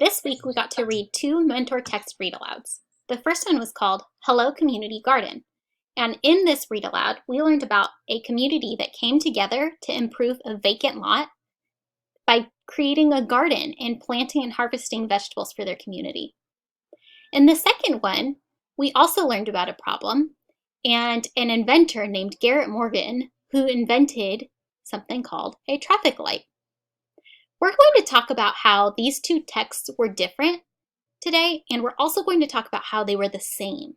This week we got to read two mentor text read-alouds. The first one was called Hello Community Garden. And in this read-aloud, we learned about a community that came together to improve a vacant lot by creating a garden and planting and harvesting vegetables for their community. In the second one, we also learned about a problem and an inventor named Garrett Morgan who invented something called a traffic light. We're going to talk about how these two texts were different today, and we're also going to talk about how they were the same.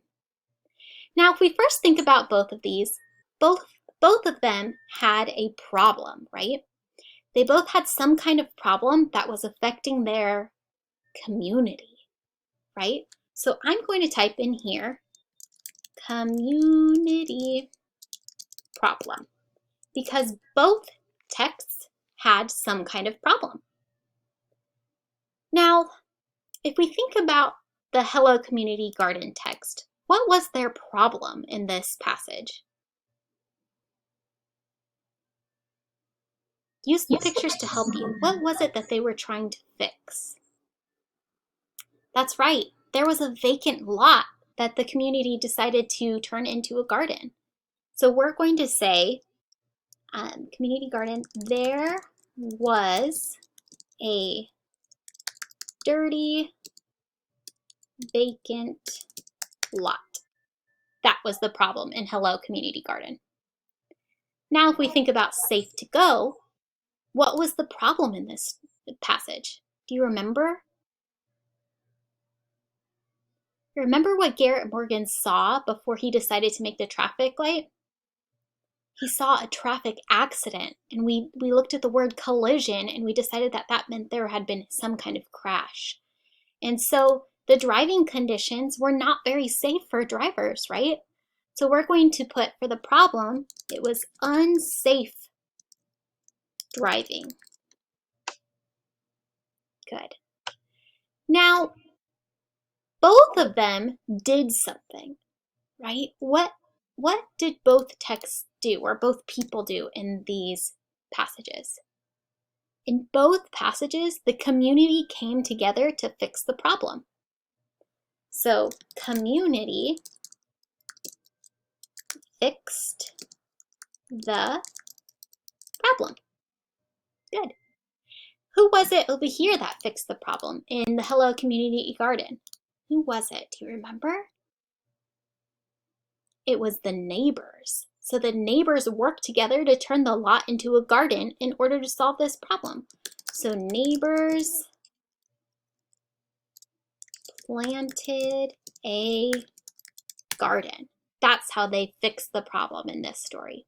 Now, if we first think about both of these, both of them had a problem, right? They both had some kind of problem that was affecting their community, right? So I'm going to type in here, community problem, because both texts had some kind of problem. Now, if we think about the Hello Community Garden text, what was their problem in this passage? Use the pictures to help you. What was it that they were trying to fix? That's right. There was a vacant lot that the community decided to turn into a garden. So we're going to say, community garden, there was a dirty, vacant lot. That was the problem in Hello Community Garden. Now, if we think about safe to go, what was the problem in this passage? Do you remember? Remember what Garrett Morgan saw before he decided to make the traffic light? He saw a traffic accident, and we looked at the word collision, and we decided that that meant there had been some kind of crash. And so the driving conditions were not very safe for drivers, right? So we're going to put for the problem, it was unsafe driving. Good. Now, both of them did something, right? What did both texts do, or both people do in these passages? In both passages, the community came together to fix the problem. So, community fixed the problem. Good. Who was it over here that fixed the problem in the Hello Community Garden? Who was it? Do you remember? It was the neighbors. So the neighbors worked together to turn the lot into a garden in order to solve this problem. So neighbors planted a garden. That's how they fixed the problem in this story.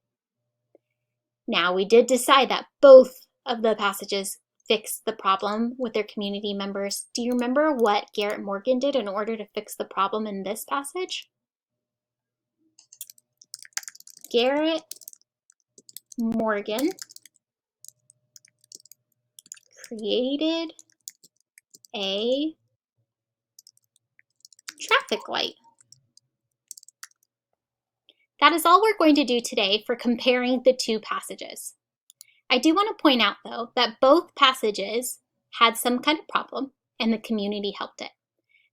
Now, we did decide that both of the passages fixed the problem with their community members. Do you remember what Garrett Morgan did in order to fix the problem in this passage? Garrett Morgan created a traffic light. That is all we're going to do today for comparing the two passages. I do want to point out, though, that both passages had some kind of problem and the community helped it.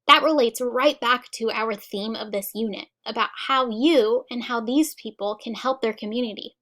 That relates right back to our theme of this unit about how you and how these people can help their community.